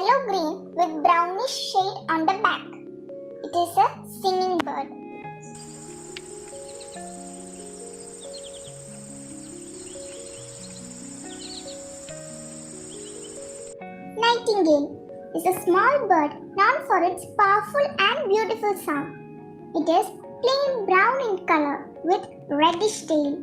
yellow-green with brownish shade on the back. It is a singing bird. Nightingale is a small bird known for its powerful and beautiful song. It is plain brown in color with reddish tail.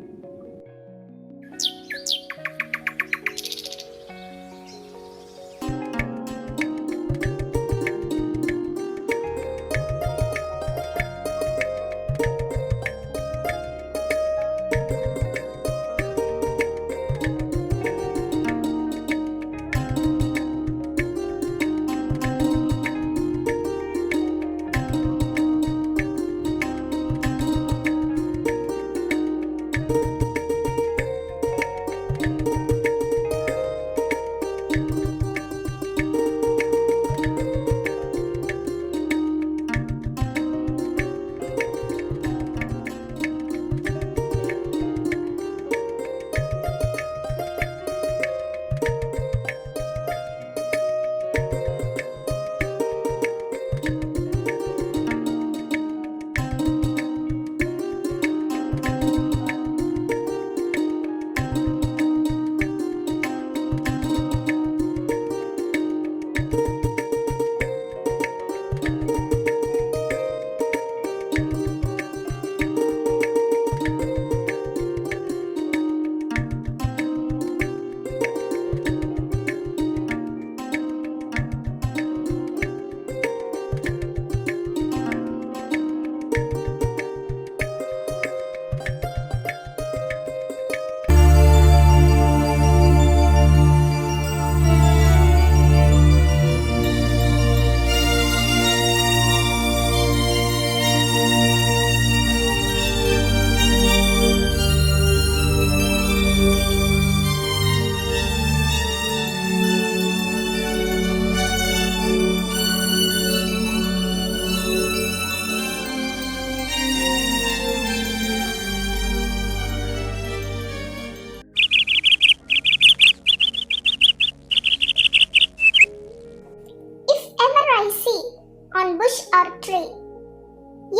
On bush or tree,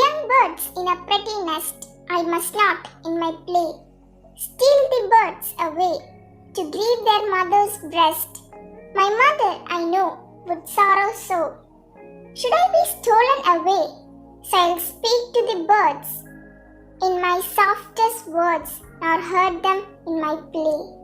young birds in a pretty nest, I must not in my play steal the birds away to grieve their mother's breast. My mother, I know, would sorrow so. Should I be stolen away? So I'll speak to the birds in my softest words, nor hurt them in my play.